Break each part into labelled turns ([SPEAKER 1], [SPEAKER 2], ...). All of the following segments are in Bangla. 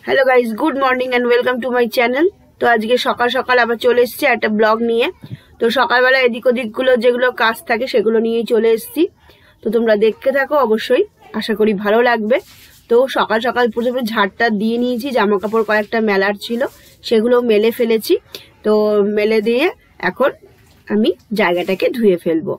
[SPEAKER 1] Hello guys, good morning and welcome to my channel. तो आज के सकाल सकाल आबार चले एसेছি একটা ব্লগ নিয়ে। তো সকালবেলা এদিক ওদিকগুলো যেগুলো কাজ থাকে সেগুলো নিয়েই চলে এসেছি। তো তোমরা দেখতে থাকো, অবশ্যই আশা করি ভালো লাগবে। তো সকাল সকাল প্রথমে ঝাড়টা দিয়ে নিয়েছি, জামা কাপড় কয়েকটা মেলার ছিল সেগুলো মেলে ফেলেছি। তো মেলে দিয়ে এখন আমি জায়গাটাকে ধুয়ে ফেলবো।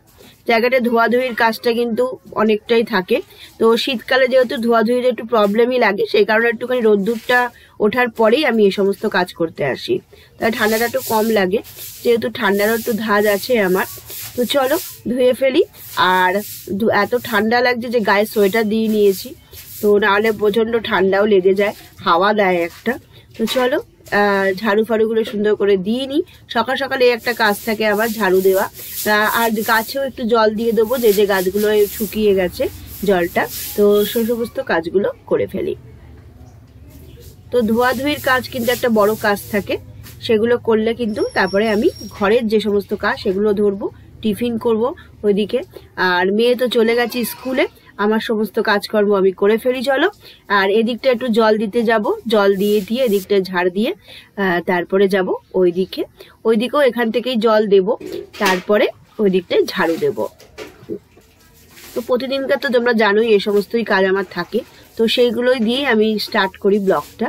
[SPEAKER 1] জায়গাটা ধোয়াধুয়ির কাজটা কিন্তু অনেকটাই থাকে। তো শীতকালে যেহেতু ধোয়াধুয়ির একটু প্রবলেমই লাগে, সেই কারণে একটুখানি রোদ্দুরটা ওঠার পরেই আমি এই সমস্ত কাজ করতে আসি। তাই ঠান্ডাটা একটু কম লাগে, যেহেতু ঠান্ডারও একটু ধাজ আছে আমার। তো চলো ধুয়ে ফেলি। আর এত ঠান্ডা লাগছে যে গায়ে সোয়েটার দিয়ে নিয়েছি, তো নাহলে প্রচণ্ড ঠান্ডাও লেগে যায়, হাওয়া দেয় একটা। তো চলো ঝাড়ু ফাড়ুগুলো সুন্দর করে দিয়ে নিই। সকাল সকালে একটা কাজ থাকে আবার ঝাড়ু দেওয়া, আর গাছেও একটু জল দিয়ে দেবো, যে গাছগুলো শুকিয়ে গেছে জলটা। তো সে সমস্ত কাজগুলো করে ফেলি। তো ধোয়াধুয়ির কাজ কিন্তু একটা বড় কাজ থাকে, সেগুলো করলে কিন্তু তারপরে আমি ঘরের যে সমস্ত কাজ সেগুলো ধরবো, টিফিন করব ওইদিকে। আর মেয়ে তো চলে গেছে স্কুলে, আমার সমস্ত কাজকর্ম আমি করে ফেলি। চলো, আর এদিকটা একটু জল দিতে যাব, জল দিয়ে এদিকটা ঝাড় দিয়ে তারপরে যাব ওইদিকেও এখান থেকেই জল দেব, তারপরে ওই দিকটায় ঝাড়ু দেব। তো প্রতিদিনকার তো তোমরা জানোই এই সমস্তই কাজ আমার থাকে, তো সেইগুলোই দিয়ে আমি স্টার্ট করি ব্লগটা।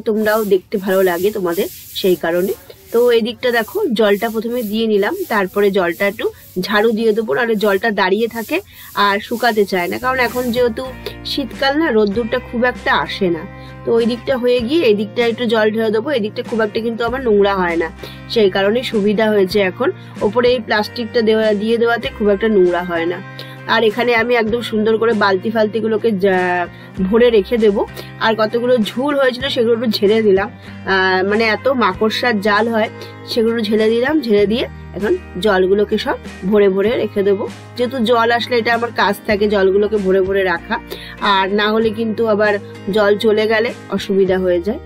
[SPEAKER 1] তোমরাও দেখতে ভালো লাগে তোমাদের, সেই কারণে। তো এই দিকটা দেখো, জলটা প্রথমে দিয়ে নিলাম, তারপরে জলটা একটু ঝাড়ু দিয়ে দেবো, নাহলে জলটা দাঁড়িয়ে থাকে আর শুকাতে চায় না। কারণ এখন যেহেতু শীতকাল না, রোদ্দুরটা খুব একটা আসে না। তো ওই দিকটা হয়ে গিয়ে এই দিকটা একটু জল ঢেলে দেবো। এই দিকটা খুব একটা কিন্তু আমার নোংরা হয় না, সেই কারণে সুবিধা হয়েছে এখন। ওপরে এই প্লাস্টিকটা দিয়ে দেওয়াতে খুব একটা নোংরা হয় না। আর এখানে আমি একদম সুন্দর করে বালতি ফালতিগুলোকে ভরে রেখে দেব। আর কতগুলো ঝুল হয়েছিল সেগুলো একটু ঝেড়ে দিলাম, মানে এত মাকড়সার জাল হয়, সেগুলো ঝেড়ে দিলাম। ঝেড়ে দিয়ে এখন জলগুলোকে সব ভরে ভরে রেখে দেবো। যেহেতু জল আসলে এটা আমার কাজ থাকে, জলগুলোকে ভরে ভরে রাখা। আর না হলে কিন্তু আবার জল চলে গেলে অসুবিধা হয়ে যায়।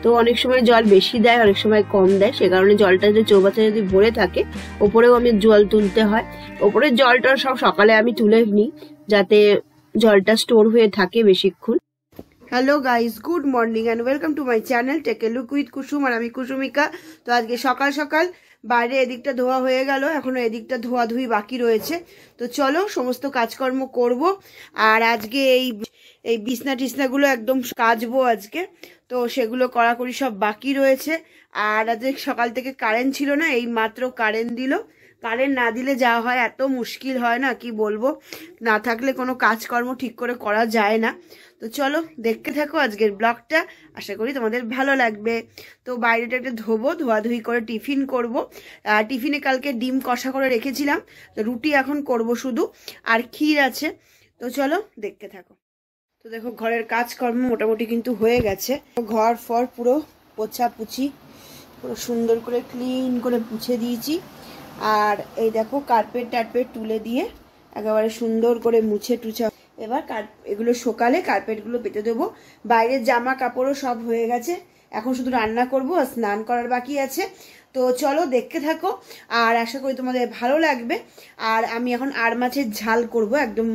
[SPEAKER 1] তো অনেক সময় জল বেশি দেয়, অনেক সময় কম দেয়, সে কারণে জলটা যদি চৌবাচ্চা যদি ভরে থাকে, ওপরেও আমি জল তুলতে হয়। ওপরের জলটা সব সকালে আমি তুলে নিই, যাতে জলটা স্টোর হয়ে থাকে বেশিক্ষণ। Hello guys, good morning and welcome to my channel take a look with Kusum. আর আমি কুসুমিকা। তো আজকে সকাল সকাল বাইরে এদিকটা ধোয়া হয়ে গেল, এখনো এদিকটা ধোয়াধুয়ি বাকি রয়েছে। তো চলো সমস্ত কাজকর্ম করব। আর আজকে এই বিছনা টিছনাগুলো একদম কাচবো আজকে, তো সেগুলো কড়াকড়ি সব বাকি রয়েছে। আর আজকে সকাল থেকে কারেন্ট ছিল না, এই মাত্র কারেন্ট দিল। কারেন্ট না দিলে যা হয়, এত মুশকিল হয় না, কি বলবো। না থাকলে কোনো কাজকর্ম ঠিক করে করা যায় না। তো চলো দেখতে থাকো আজকের ব্লগটা, আশা করি তোমাদের ভালো লাগবে। তো বাইরেটা একটা ধোবো, ধোয়াধুয়ি করে টিফিন করব। টিফিনে কালকে ডিম কষা করে রেখেছিলাম, তো রুটি এখন করব শুধু, আর ক্ষীর আছে। তো চলো দেখতে থাকো। তো দেখো, ঘরের কাজকর্ম মোটামুটি কিন্তু হয়ে গেছে। ঘর ফর পুরো পোছাপুছি পুরো সুন্দর করে ক্লিন করে মুছে দিয়েছি। আর এই দেখো, কার্পেট টার্পেট তুলে দিয়ে একেবারে সুন্দর করে মুছে টুছে এবার এগুলো সকালে কার্পেটগুলো পেতে দেবো। বাইরের জামা কাপড়ও সব হয়ে গেছে, এখন শুধু রান্না করব আর স্নান করার বাকি আছে। তো চলো দেখতে থাকো, আর আশা করি তোমাদের ভালো লাগবে। আর আমি এখন আর মাছের ঝাল করব, একদম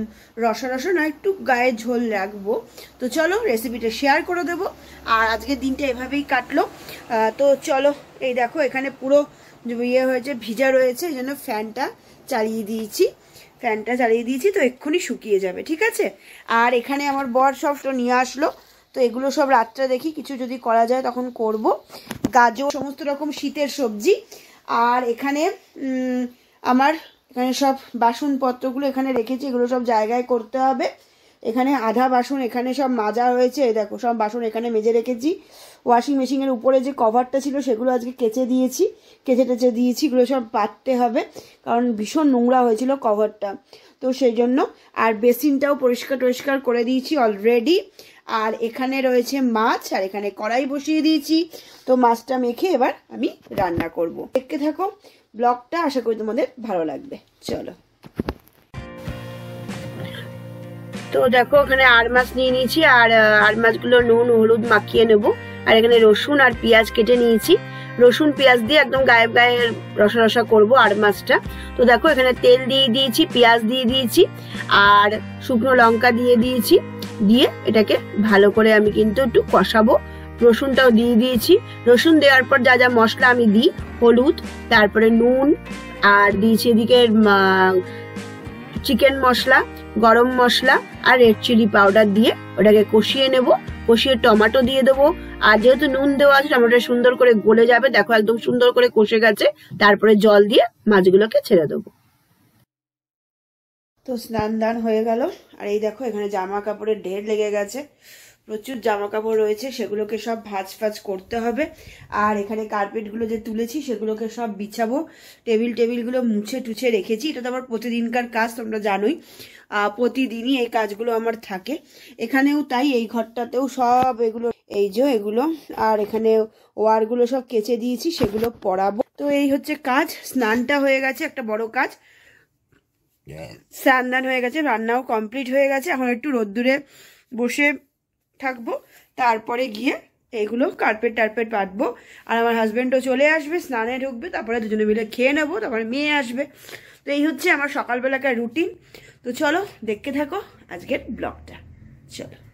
[SPEAKER 1] রসা রসা না, একটু গায়ে ঝোল রাখবো। তো চলো রেসিপিটা শেয়ার করে দেবো। আর আজকের দিনটা এভাবেই কাটলো। তো চলো, এই দেখো এখানে পুরো ইয়ে হয়েছে, ভিজা রয়েছে, এই জন্য ফ্যানটা চালিয়ে দিয়েছি। তো এক্ষুনি শুকিয়ে যাবে, ঠিক আছে। আর এখানে আমার বর সব নিয়ে আসলো, তো এগুলো সব রাত্রে দেখি কিছু যদি করা যায় তখন করব। গাজর, সমস্ত রকম শীতের সবজি। আর এখানে এখানে সব বাসনপত্রগুলো এখানে রেখেছি, এগুলো সব জায়গায় করতে হবে। এখানে আধা বাসন এখানে সব মাজা হয়েছে, এই দেখো সব বাসন এখানে মেজে রেখেছি। ওয়াশিং মেশিনের উপরে যে কভারটা ছিল সেগুলো আজকে কেচে টেচে দিয়েছি, এগুলো সব পাততে হবে, কারণ ভীষণ নোংরা হয়েছিল কভারটা, তো সেই জন্য। আর বেসিনটাও পরিষ্কার করে দিয়েছি অলরেডি। আর এখানে রয়েছে মাছ, আর এখানে কড়াই বসিয়ে দিয়েছি। তো মাছটা মেখে এবার আমি রান্না করব। দেখতে থাকো ব্লগটা, আশা করি তোমাদের ভালো লাগবে। চলো। তো দেখো, ওখানে আর মাছ নিয়ে নিয়েছি, আর আর মাছগুলো নুন হলুদ মাখিয়ে নেব। আর এখানে রসুন আর পেঁয়াজ কেটে নিয়েছি, রসুন পেঁয়াজ দিয়ে একদম গায়ে গায়ে রসা রসা করবো আর মাছটা। তো দেখো এখানে তেল দিয়ে দিয়েছি, পেঁয়াজ দিয়ে দিয়েছি, আর শুকনো লঙ্কা দিয়ে দিয়েছি। দিয়ে এটাকে ভালো করে আমি কিন্তু একটু কষাবো। রসুনটাও দিয়ে দিয়েছি। রসুন দেওয়ার পর যা যা মশলা আমি দিই, হলুদ, তারপরে নুন, আর দিয়েছি এদিকে চিকেন মশলা, গরম মশলা আর রেড চিলি পাউডার দিয়ে ওটাকে কষিয়ে নেব। কষিয়ে টমেটো দিয়ে দেবো। আর যেহেতু নুন দেওয়া আছে, টমেটো সুন্দর করে গলে যাবে। দেখো একদম সুন্দর করে কষে গেছে। তারপরে জল দিয়ে মাছগুলোকে ছেড়ে দেবো। তো স্নান দান হয়ে গেল। আর এই দেখো এখানে জামা কাপড়ের ঢের লেগে গেছে, প্রচুর জামা কাপড় রয়েছে, সেগুলোকে সব ভাঁজ ফাজ করতে হবে। আর এখানে কার্পেটগুলো যে তুলেছি সেগুলোকে সব বিছাবো। টেবিলগুলো মুছে টুছে রেখেছি। এটা তো আমার প্রতিদিনকার কাজ, তোমরা জানোই প্রতিদিনই এই কাজগুলো আমার থাকে। এখানেও তাই, এই ঘরটাতেও সব এগুলো, এই যে এগুলো, আর এখানে ওয়ারগুলো সব কেচে দিয়েছি, সেগুলো পরাবো। তো এই হচ্ছে কাজ। স্নানটা হয়ে গেছে, একটা বড় কাজ। স্নান দান হয়ে গেছে, রান্নাও কমপ্লিট হয়ে গেছে। এখন একটু রোদ্দুরে বসে থাকবো, তারপরে গিয়ে এইগুলো কার্পেট টার্পেট পাতবো। আর আমার হাজবেন্ডও চলে আসবে, স্নানে ঢুকবে, তারপরে দুজনে মিলে খেয়ে নেবো, তারপরে মেয়ে আসবে। তো এই হচ্ছে আমার সকালবেলাকার রুটিন। তো চলো দেখতে থাকো আজকের ব্লগটা, চলো।